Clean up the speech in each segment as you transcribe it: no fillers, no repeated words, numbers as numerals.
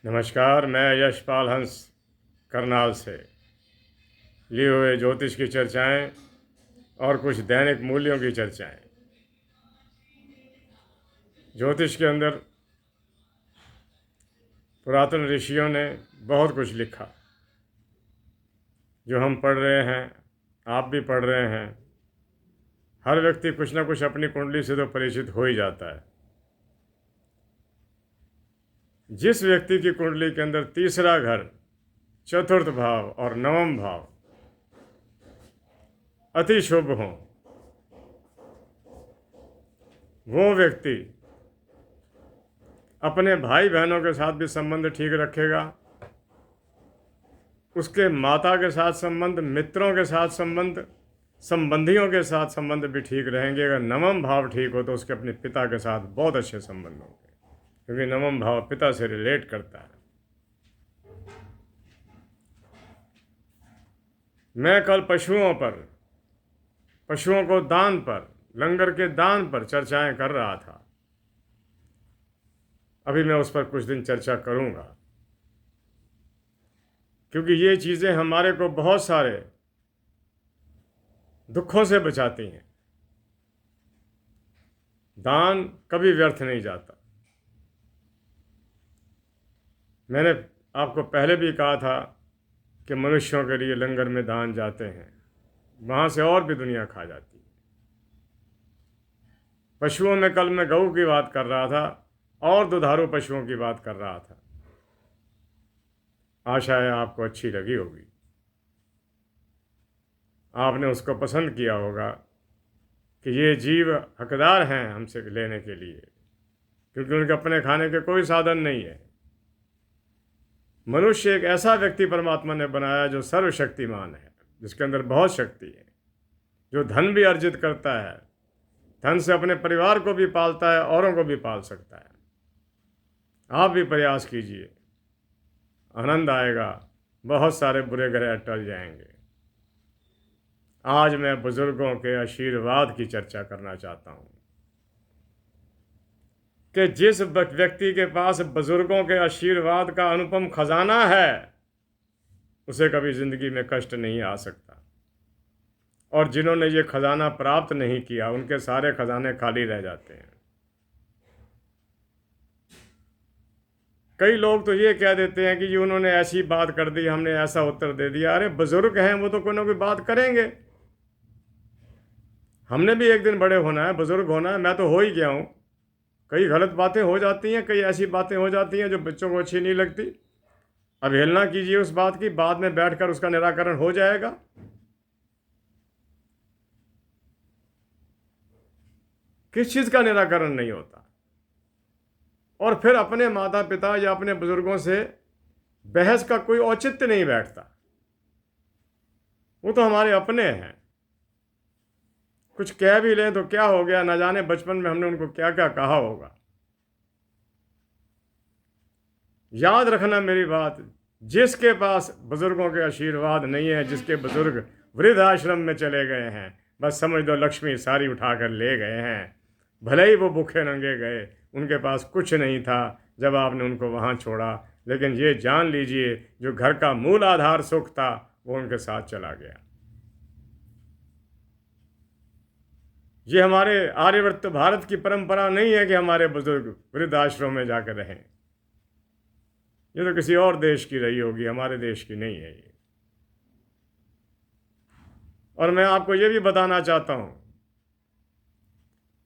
नमस्कार। मैं यशपाल हंस करनाल से लिए हुए ज्योतिष की चर्चाएं और कुछ दैनिक मूल्यों की चर्चाएं। ज्योतिष के अंदर पुरातन ऋषियों ने बहुत कुछ लिखा जो हम पढ़ रहे हैं, आप भी पढ़ रहे हैं। हर व्यक्ति कुछ ना कुछ अपनी कुंडली से तो परिचित हो ही जाता है। जिस व्यक्ति की कुंडली के अंदर तीसरा घर, चतुर्थ भाव और नवम भाव अति शुभ हों, वो व्यक्ति अपने भाई बहनों के साथ भी संबंध ठीक रखेगा, उसके माता के साथ संबंध, मित्रों के साथ संबंध, संबंधियों के साथ संबंध भी ठीक रहेंगे। अगर नवम भाव ठीक हो तो उसके अपने पिता के साथ बहुत अच्छे संबंध होंगे, क्योंकि नवम भाव पिता से रिलेट करता है। मैं कल पशुओं को दान पर, लंगर के दान पर चर्चाएं कर रहा था। अभी मैं उस पर कुछ दिन चर्चा करूंगा, क्योंकि ये चीज़ें हमारे को बहुत सारे दुखों से बचाती हैं। दान कभी व्यर्थ नहीं जाता। मैंने आपको पहले भी कहा था कि मनुष्यों के लिए लंगर में दान जाते हैं, वहाँ से और भी दुनिया खा जाती है। पशुओं में कल मैं गऊ की बात कर रहा था और दुधारू पशुओं की बात कर रहा था। आशा है आपको अच्छी लगी होगी, आपने उसको पसंद किया होगा कि ये जीव हकदार हैं हमसे लेने के लिए, क्योंकि उनके अपने खाने के कोई साधन नहीं है। मनुष्य एक ऐसा व्यक्ति परमात्मा ने बनाया जो सर्वशक्तिमान है, जिसके अंदर बहुत शक्ति है, जो धन भी अर्जित करता है, धन से अपने परिवार को भी पालता है, औरों को भी पाल सकता है। आप भी प्रयास कीजिए, आनंद आएगा, बहुत सारे बुरे ग्रह टल जाएंगे। आज मैं बुजुर्गों के आशीर्वाद की चर्चा करना चाहता हूँ कि जिस व्यक्ति के पास बुजुर्गों के आशीर्वाद का अनुपम खजाना है, उसे कभी जिंदगी में कष्ट नहीं आ सकता। और जिन्होंने ये खजाना प्राप्त नहीं किया, उनके सारे खजाने खाली रह जाते हैं। कई लोग तो ये कह देते हैं कि ये उन्होंने ऐसी बात कर दी, हमने ऐसा उत्तर दे दिया। अरे बुजुर्ग हैं, वो तो कोई ना कोई बात करेंगे। हमने भी एक दिन बड़े होना है, बुजुर्ग होना है। मैं तो हो ही गया हूँ। कई गलत बातें हो जाती हैं, कई ऐसी बातें हो जाती हैं जो बच्चों को अच्छी नहीं लगती। अवहेलना कीजिए उस बात की, बाद में बैठकर उसका निराकरण हो जाएगा। किस चीज़ का निराकरण नहीं होता? और फिर अपने माता पिता या अपने बुजुर्गों से बहस का कोई औचित्य नहीं बैठता। वो तो हमारे अपने हैं। कुछ कह भी लें तो क्या हो गया, ना जाने बचपन में हमने उनको क्या क्या कहा होगा। याद रखना मेरी बात, जिसके पास बुजुर्गों के आशीर्वाद नहीं है, जिसके बुजुर्ग वृद्ध आश्रम में चले गए हैं, बस समझ लो लक्ष्मी सारी उठाकर ले गए हैं। भले ही वो भूखे नंगे गए, उनके पास कुछ नहीं था जब आपने उनको वहाँ छोड़ा, लेकिन ये जान लीजिए जो घर का मूल आधार सुख था वो उनके साथ चला गया। ये हमारे आर्यवर्त भारत की परंपरा नहीं है कि हमारे बुजुर्ग वृद्धाश्रम में जाकर रहें। ये तो किसी और देश की रही होगी, हमारे देश की नहीं है ये। और मैं आपको ये भी बताना चाहता हूं,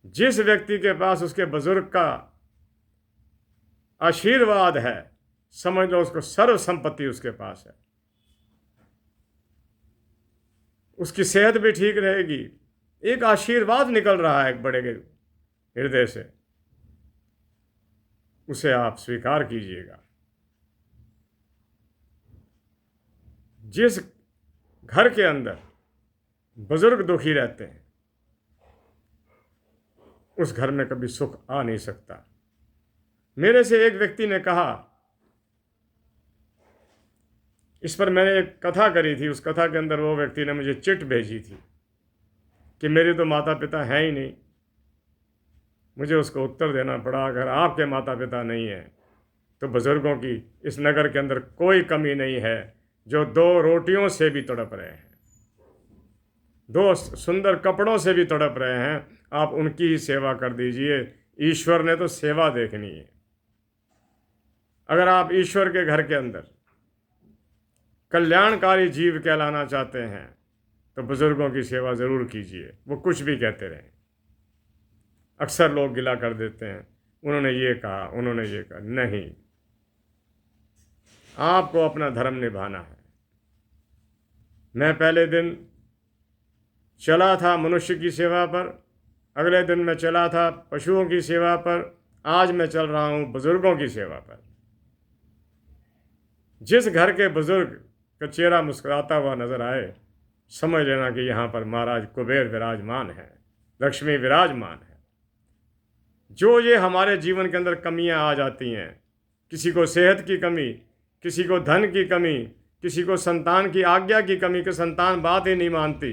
जिस व्यक्ति के पास उसके बुजुर्ग का आशीर्वाद है, समझ लो उसको सर्व संपत्ति उसके पास है। उसकी सेहत भी ठीक रहेगी। एक आशीर्वाद निकल रहा है एक बड़े के हृदय से, उसे आप स्वीकार कीजिएगा। जिस घर के अंदर बुजुर्ग दुखी रहते हैं, उस घर में कभी सुख आ नहीं सकता। मेरे से एक व्यक्ति ने कहा, इस पर मैंने एक कथा करी थी, उस कथा के अंदर वो व्यक्ति ने मुझे चिट भेजी थी कि मेरे तो माता पिता हैं ही नहीं। मुझे उसको उत्तर देना पड़ा, अगर आपके माता पिता नहीं हैं तो बुज़ुर्गों की इस नगर के अंदर कोई कमी नहीं है, जो 2 रोटियों से भी तड़प रहे हैं, 2 सुंदर कपड़ों से भी तड़प रहे हैं, आप उनकी ही सेवा कर दीजिए। ईश्वर ने तो सेवा देखनी है। अगर आप ईश्वर के घर के अंदर कल्याणकारी जीव कहलाना चाहते हैं तो बुज़ुर्गों की सेवा ज़रूर कीजिए, वो कुछ भी कहते रहें। अक्सर लोग गिला कर देते हैं, उन्होंने ये कहा, उन्होंने ये कहा। नहीं, आपको अपना धर्म निभाना है। मैं पहले दिन चला था मनुष्य की सेवा पर, अगले दिन मैं चला था पशुओं की सेवा पर, आज मैं चल रहा हूँ बुज़ुर्गों की सेवा पर। जिस घर के बुज़ुर्ग का चेहरा मुस्कुराता हुआ नज़र आए, समझ लेना कि यहाँ पर महाराज कुबेर विराजमान है, लक्ष्मी विराजमान है। जो ये हमारे जीवन के अंदर कमियां आ जाती हैं, किसी को सेहत की कमी, किसी को धन की कमी, किसी को संतान की आज्ञा की कमी कि संतान बात ही नहीं मानती,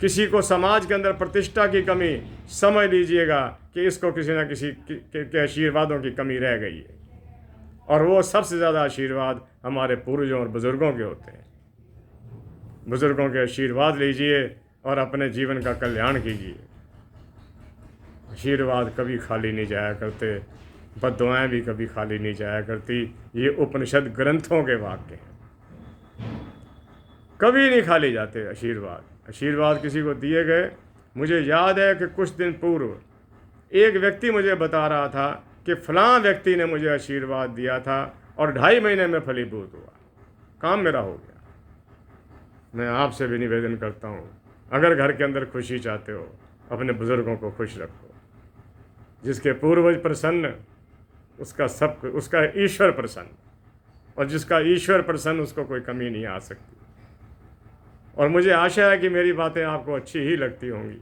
किसी को समाज के अंदर प्रतिष्ठा की कमी, समझ लीजिएगा कि इसको किसी न किसी के आशीर्वादों की कमी रह गई है। और वो सबसे ज़्यादा आशीर्वाद हमारे पूर्वजों और बुज़ुर्गों के होते हैं। बुज़ुर्गों के आशीर्वाद लीजिए और अपने जीवन का कल्याण कीजिए। आशीर्वाद कभी खाली नहीं जाया करते, बद्दुआएं भी कभी खाली नहीं जाया करती। ये उपनिषद ग्रंथों के वाक्य हैं, कभी नहीं खाली जाते आशीर्वाद। आशीर्वाद किसी को दिए गए। मुझे याद है कि कुछ दिन पूर्व एक व्यक्ति मुझे बता रहा था कि फ़लाँ व्यक्ति ने मुझे आशीर्वाद दिया था और 2.5 महीने में फलीभूत हुआ, काम मेरा हो गया। मैं आपसे भी निवेदन करता हूँ, अगर घर के अंदर खुशी चाहते हो, अपने बुज़ुर्गों को खुश रखो। जिसके पूर्वज प्रसन्न, उसका ईश्वर प्रसन्न, और जिसका ईश्वर प्रसन्न, उसको कोई कमी नहीं आ सकती। और मुझे आशा है कि मेरी बातें आपको अच्छी ही लगती होंगी।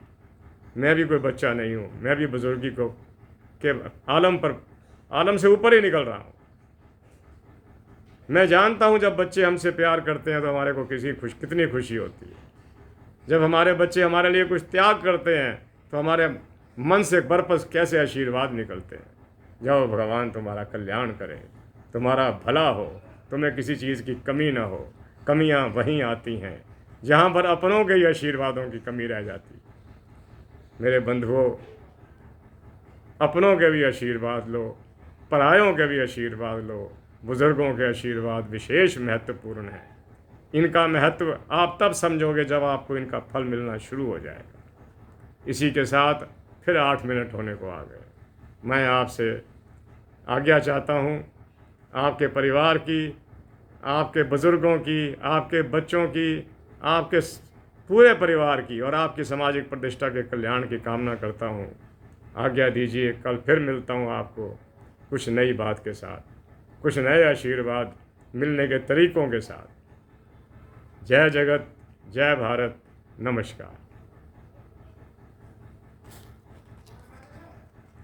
मैं भी कोई बच्चा नहीं हूँ, मैं भी बुजुर्गी को के आलम से ऊपर ही निकल रहा हूँ। मैं जानता हूँ जब बच्चे हमसे प्यार करते हैं तो हमारे को कितनी खुशी होती है। जब हमारे बच्चे हमारे लिए कुछ त्याग करते हैं तो हमारे मन से बरपस कैसे आशीर्वाद निकलते हैं। जाओ भगवान तुम्हारा कल्याण करे, तुम्हारा भला हो, तुम्हें किसी चीज़ की कमी ना हो। कमियां वहीं आती हैं जहाँ पर अपनों के ही आशीर्वादों की कमी रह जाती। मेरे बंधुओं, अपनों के भी आशीर्वाद लो, परायों के भी आशीर्वाद लो। बुज़ुर्गों के आशीर्वाद विशेष महत्वपूर्ण है। इनका महत्व आप तब समझोगे जब आपको इनका फल मिलना शुरू हो जाएगा। इसी के साथ फिर 8 मिनट होने को आ गए। मैं आपसे आज्ञा चाहता हूँ, आपके परिवार की, आपके बुज़ुर्गों की, आपके बच्चों की, आपके पूरे परिवार की और आपकी सामाजिक प्रतिष्ठा के कल्याण की कामना करता हूँ। आज्ञा दीजिए, कल फिर मिलता हूँ आपको कुछ नई बात के साथ, कुछ नए आशीर्वाद मिलने के तरीक़ों के साथ। जय जगत, जय भारत, नमस्कार।